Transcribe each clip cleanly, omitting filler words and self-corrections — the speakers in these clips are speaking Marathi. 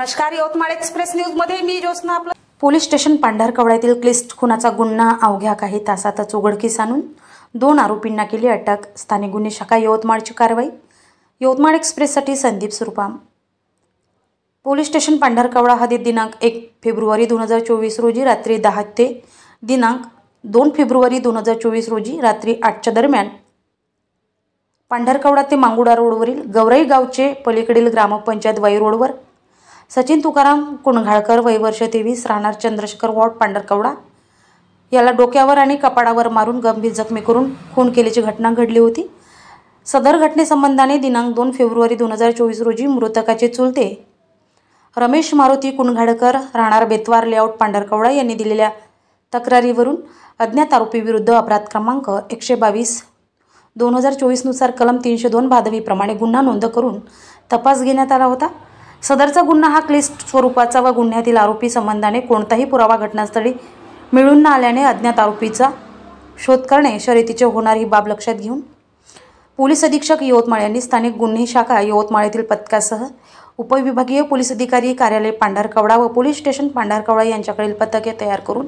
नमस्कार, यवतमाळ एक्सप्रेस न्यूज मध्ये मी ज्योत्स्ना आपलं। पोलीस स्टेशन पांढरकवड्यातील क्लिष्ट खुनाचा गुन्हा अवघ्या काही तासातच उघडकीस आणून 2 आरोपींना केली अटक। स्थानिक गुन्हे शाखा यवतमाळची कारवाई। यवतमाळ एक्सप्रेससाठी संदीप सुरपाम। पोलीस स्टेशन पांढरकवडा हद्दीत दिनांक 1 फेब्रुवारी 2024 रोजी रात्री 10 ते दिनांक 2 फेब्रुवारी 2024 रोजी रात्री 8च्या दरम्यान पांढरकवडा ते मांगुडा रोडवरील गवराई गावचे पलीकडील ग्रामपंचायत वाई रोडवर सचिन तुकाराम कुणघाळकर वय वर्ष 23 राहणार चंद्रशेखर वॉर्ड पांढरकवडा याला डोक्यावर आणि कपाळावर मारून गंभीर जखमी करून खून केल्याची घटना घडली होती। सदर घटनेसंबंधाने दिनांक 2 फेब्रुवारी 2024 रोजी मृतकाचे चुलते रमेश मारुती कुणघाळकर राहणार बेतवार लेआउट पांढरकवडा यांनी दिलेल्या तक्रारीवरून अज्ञात आरोपी विरुद्ध अपराध क्रमांक 122/2024 नुसार कलम 302 भादवी प्रमाणे गुन्हा नोंद करून तपास घेण्यात आला होता। सदरचा गुन्हा हा क्लिष्ट स्वरूपाचा व गुन्ह्यातील आरोपी संबंधाने कोणताही पुरावा घटनास्थळी मिळून न आल्याने अज्ञात आरोपीचा शोध करणे शर्यतीचे होणार ही बाब लक्षात घेऊन पोलीस अधीक्षक यवतमाळ यांनी स्थानिक गुन्हे शाखा यवतमाळ येथील पथकासह उपविभागीय पोलीस अधिकारी कार्यालय पांढरकवडा व पोलीस स्टेशन पांढरकवडा यांच्याकडील पथके तयार करून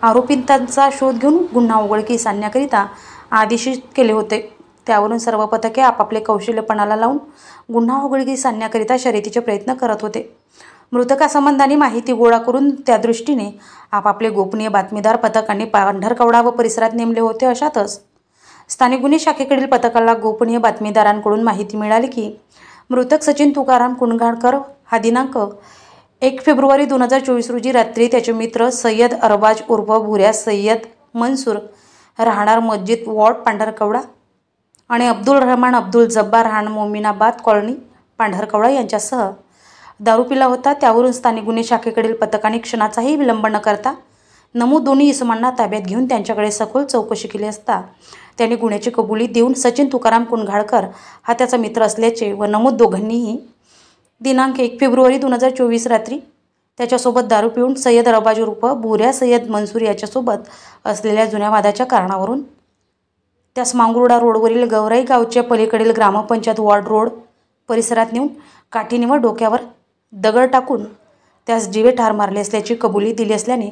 आरोपींचा शोध घेऊन गुन्हा उघडकीस आणण्याकरिता आदेशित केले होते। त्यावरून सर्व पथके आपापले कौशल्य पणाला लावून गुन्हा उघडकीस आणण्याकरिता शर्यतीचे प्रयत्न करत होते। मृतकासंबंधाने माहिती गोळा करून त्या दृष्टीने आपापले गोपनीय बातमीदार पथकांनी पांढरकवडा व परिसरात नेमले होते। अशातच स्थानिक गुन्हे शाखेकडील पथकाला गोपनीय बातमीदारांकडून माहिती मिळाली की मृतक सचिन तुकाराम कुणघाळकर हा दिनांक 1 फेब्रुवारी 2024 रोजी रात्री त्याचे मित्र सय्यद अरबाज उर्फ भुऱ्या सय्यद मंसूर राहणार मस्जिद वॉर्ड पांढरकवडा आणि अब्दुल रहमान अब्दुल जब्बार राहणार मोमिनाबाद कॉलनी पांढरकवडा यांच्यासह दारू पिला होता। त्यावरून स्थानिक गुन्हे शाखेकडील पथकाने क्षणाचाही विलंब न करता नमूद दोन्ही इसमांना ताब्यात घेऊन त्यांच्याकडे सखोल चौकशी केली असता त्यांनी गुन्ह्याची कबुली देऊन सचिन तुकाराम कुणघाळकर हा त्याचा मित्र असल्याचे व नमूद दोघांनीही दिनांक 1 फेब्रुवारी 2024 रात्री त्याच्यासोबत दारू पिऊन सय्यद अरबाज उर्फ भुऱ्या सय्यद मंसूर याच्यासोबत असलेल्या जुन्या वादाच्या कारणावरून त्यास मांगुर्डा रोडवरील गवराई गावच्या पलीकडील ग्रामपंचायत वॉर्ड रोड परिसरात नेऊन काठीने व डोक्यावर दगड टाकून त्यास जीवे ठार मारले असल्याची कबुली दिली असल्याने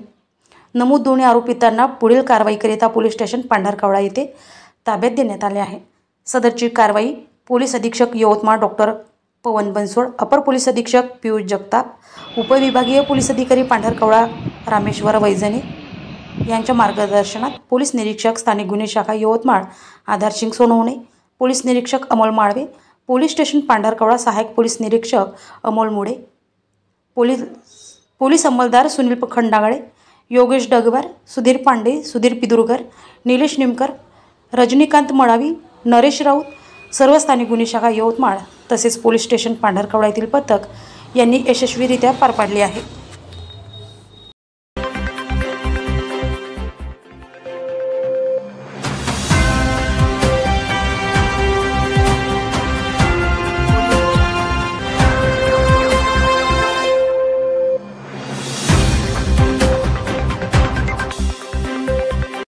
नमूद दोन्ही आरोपितांना पुढील कारवाईकरिता पोलीस स्टेशन पांढरकवडा येथे ताब्यात देण्यात आले आहे। सदरची कारवाई पोलीस अधीक्षक यवतमाळ डॉक्टर पवन बनसोड, अपर पोलीस अधीक्षक पियुष जगताप, उपविभागीय पोलीस अधिकारी पांढरकवडा रामेश्वर वैजने यांच्या मार्गदर्शनात पोलीस निरीक्षक स्थानिक गुन्हे शाखा यवतमाळ आधारसिंग सोनवणे, पोलीस निरीक्षक अमोल माळवे, पोलीस स्टेशन पांढरकवडा सहायक पोलीस निरीक्षक अमोल मुळे, पोलीस अंमलदार सुनील खंडागळे, योगेश डगवार, सुधीर पांडे, सुधीर पिदुरकर, निलेश निमकर, रजनीकांत मळावी, नरेश राऊत, सर्व स्थानिक गुन्हे शाखा यवतमाळ तसेच पोलीस स्टेशन पांढरकवडा येथील पथक यांनी यशस्वीरित्या पार पाडले आहे।